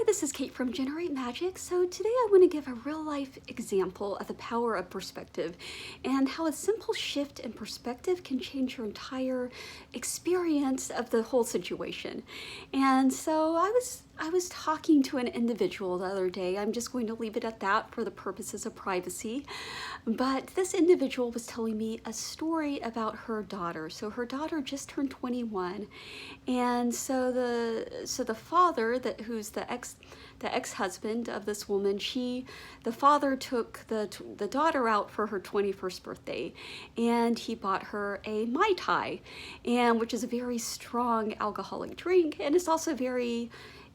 this is Kate from Generate Magic. So today I want to give a real life example of the power of perspective and how a simple shift in perspective can change your entire experience of the whole situation. And so I was talking to an individual the other day. I'm just going to leave it at that for the purposes of privacy. But this individual was telling me a story about her daughter. So her daughter just turned 21, and so the father, who's the ex-husband of this woman, the father took the daughter out for her 21st birthday, and he bought her a Mai Tai, which is a very strong alcoholic drink, and it's also very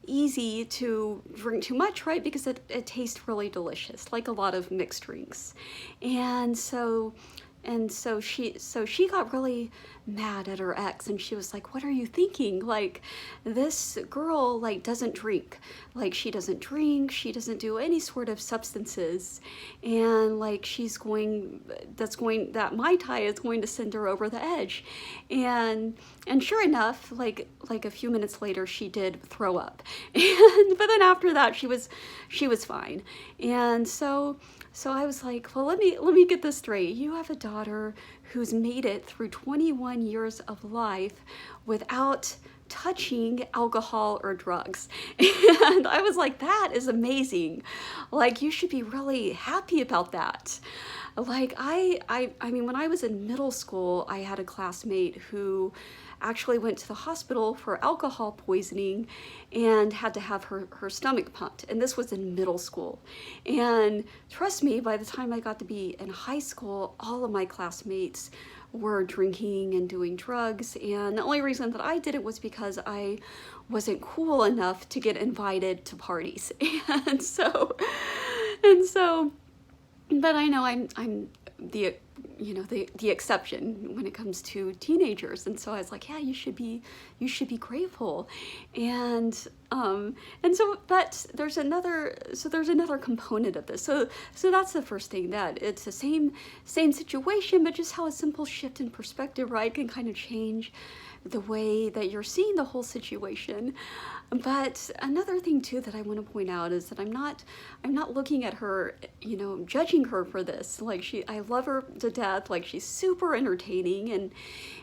easy to drink too much, right? Because it tastes really delicious, like a lot of mixed drinks. And so she got really mad at her ex, and she was like, what are you thinking? Like, this girl doesn't drink. Like, she doesn't drink, she doesn't do any sort of substances, and like that Mai Tai is going to send her over the edge. And sure enough, like a few minutes later, she did throw up. But then after that, she was fine. And so I was like, well, let me get this straight. You have a daughter who's made it through 21 years of life without touching alcohol or drugs. And I was like, that is amazing. Like, you should be really happy about that. Like, I mean, when I was in middle school, I had a classmate who actually went to the hospital for alcohol poisoning and had to have her stomach pumped. And this was in middle school. And trust me, by the time I got to be in high school, all of my classmates were drinking and doing drugs. And the only reason that I did it was because I wasn't cool enough to get invited to parties. And so, but I know I'm the exception when it comes to teenagers. And so I was like, yeah, you should be grateful. And so, but there's another component of this. So that's the first thing, that it's the same situation, but just how a simple shift in perspective, right, can kind of change the way that you're seeing the whole situation. But another thing too that I want to point out is that I'm not looking at her, judging her for this. Like, I love her to death. Like, she's super entertaining,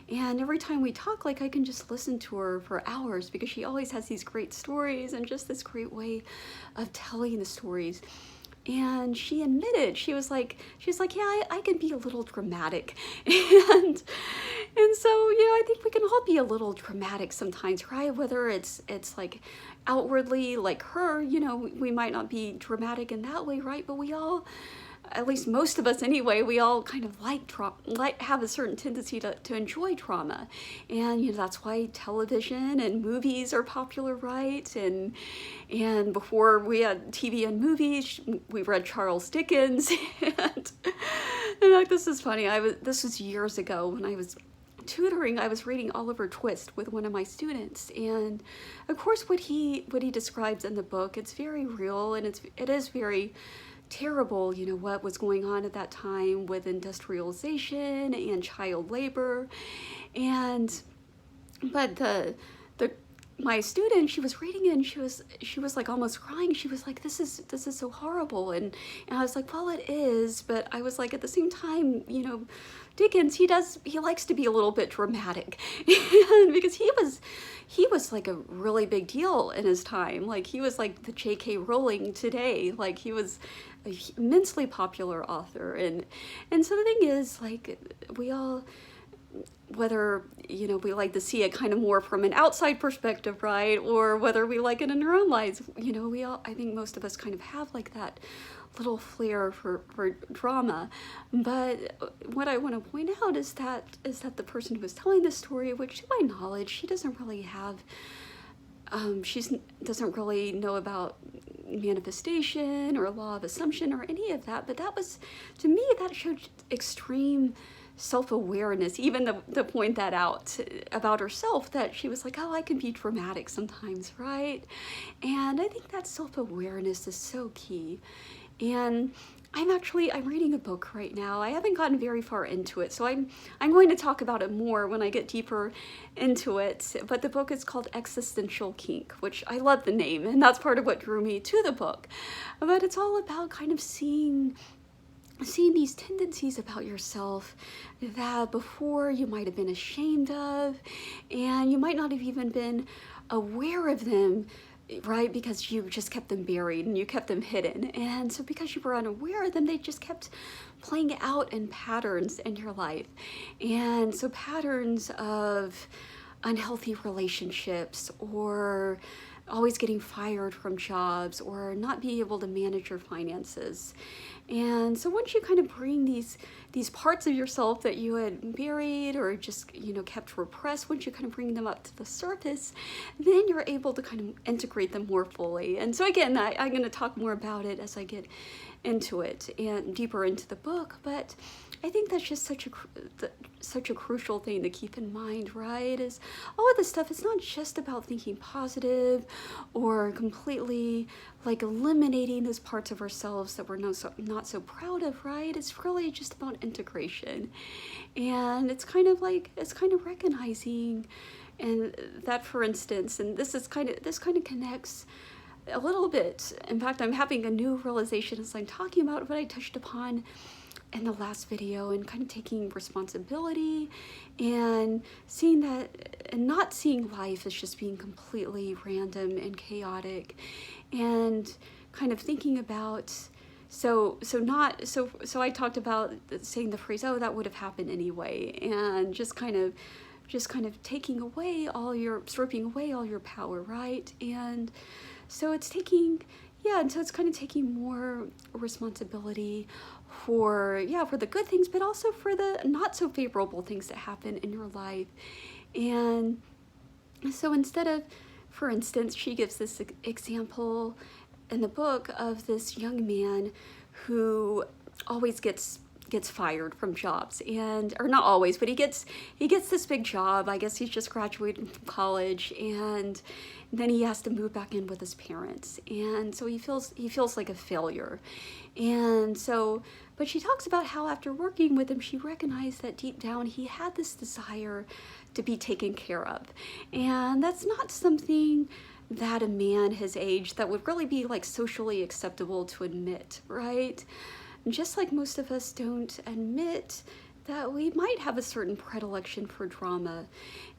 and every time we talk, like, I can just listen to her for hours because she always has these great stories and just this great way of telling the stories. And she admitted, she was like, yeah, I can be a little dramatic. And so, I think we can all be a little dramatic sometimes, right? Whether it's like outwardly, like her, we might not be dramatic in that way, right? But we all, at least most of us anyway, we all kind of have a certain tendency to enjoy trauma. And that's why television and movies are popular, right? And before we had TV and movies, we read Charles Dickens. and like, this is funny, this was years ago when I was tutoring. I was reading Oliver Twist with one of my students, and of course what he describes in the book, it's very real, and it is very terrible, what was going on at that time with industrialization and child labor. But my student, she was reading it, and she was like almost crying. She was like, this is so horrible. And I was like, well, it is, but I was like, at the same time, Dickens, he likes to be a little bit dramatic. Because he was like a really big deal in his time. Like, he was like the J.K. Rowling today. Like, he was an immensely popular author. And so the thing is, like, we all, whether, we like to see it kind of more from an outside perspective, right? Or whether we like it in our own lives, we all, I think most of us kind of have like that little flair for drama. But what I want to point out is that the person who was telling this story, which to my knowledge, she doesn't really have, doesn't really know about manifestation or law of assumption or any of that. But that was, to me, that showed extreme self-awareness, even to point that out about herself, that she was like, oh, I can be dramatic sometimes, right? And I think that self-awareness is so key. And I'm reading a book right now. I haven't gotten very far into it, so I'm going to talk about it more when I get deeper into it. But the book is called Existential Kink, which I love the name, and that's part of what drew me to the book. But it's all about kind of seeing these tendencies about yourself that before you might have been ashamed of, and you might not have even been aware of them, right? Because you just kept them buried and you kept them hidden. And so because you were unaware of them, they just kept playing out in patterns in your life. And so patterns of unhealthy relationships, or always getting fired from jobs, or not being able to manage your finances. And so once you kind of bring these parts of yourself that you had buried or just, kept repressed, once you kind of bring them up to the surface, then you're able to kind of integrate them more fully. And so again, I'm going to talk more about it as I get into it and deeper into the book, but I think that's just such a crucial thing to keep in mind, right? Is all of this stuff, it's not just about thinking positive or completely like eliminating those parts of ourselves that we're not so proud of, right? It's really just about integration. And it's kind of recognizing, and that, for instance, and this kind of connects a little bit. In fact, I'm having a new realization as I'm talking about what I touched upon in the last video, and kind of taking responsibility and seeing that, and not seeing life as just being completely random and chaotic, and kind of thinking about, so I talked about saying the phrase, oh, that would have happened anyway, and just kind of stripping away all your power, right? And so it's taking more responsibility for the good things, but also for the not so favorable things that happen in your life. And so instead of, for instance, she gives this example in the book of this young man who always gets fired from jobs, or not always, but he gets this big job. I guess he's just graduated from college, and then he has to move back in with his parents, and so he feels like a failure. And so, but she talks about how after working with him, she recognized that deep down he had this desire to be taken care of, and that's not something that a man his age that would really be like socially acceptable to admit, right? Just like most of us don't admit that we might have a certain predilection for drama,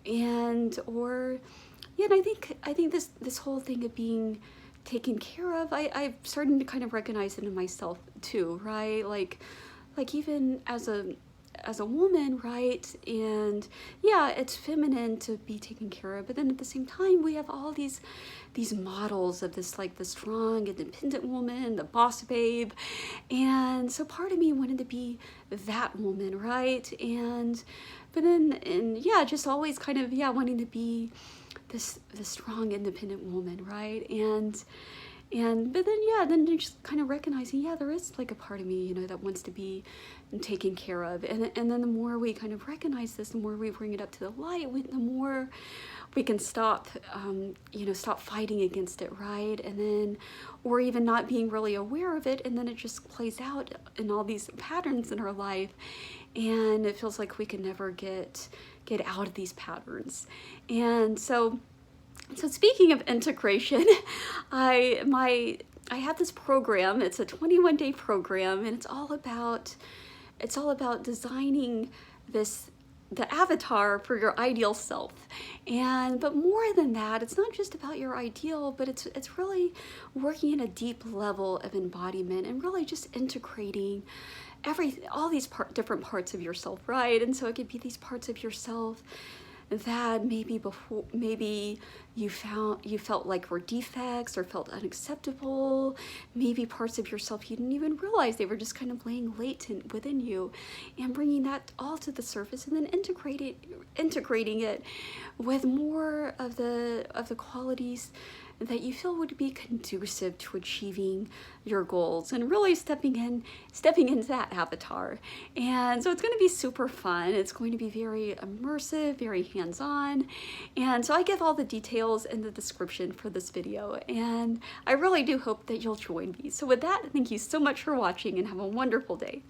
and I think this whole thing of being taken care of, I've started to kind of recognize it in myself too, right? Like even as a woman, right? And yeah, it's feminine to be taken care of, but then at the same time, we have all these models of this, like the strong, independent woman, the boss babe. And so part of me wanted to be that woman, right? Just always kind of, wanting to be this strong, independent woman, right? But then just kind of recognizing, there is like a part of me, that wants to be taken care of. And then the more we kind of recognize this, the more we bring it up to the light, the more we can stop fighting against it, right? And then, or even not being really aware of it, and then it just plays out in all these patterns in our life, and it feels like we can never get out of these patterns. And so speaking of integration, I have this program. It's a 21-day program, and it's all about designing the avatar for your ideal self. But more than that, it's not just about your ideal, but it's really working at a deep level of embodiment and really just integrating all these different parts of yourself, right? And so it could be these parts of yourself that maybe you felt like were defects or felt unacceptable, maybe parts of yourself you didn't even realize they were just kind of laying latent within you, and bringing that all to the surface, and then integrating it with more of the qualities that you feel would be conducive to achieving your goals and really stepping into that avatar. And so it's going to be super fun. It's going to be very immersive, very hands-on. And so I give all the details in the description for this video, and I really do hope that you'll join me. So with that, thank you so much for watching and have a wonderful day.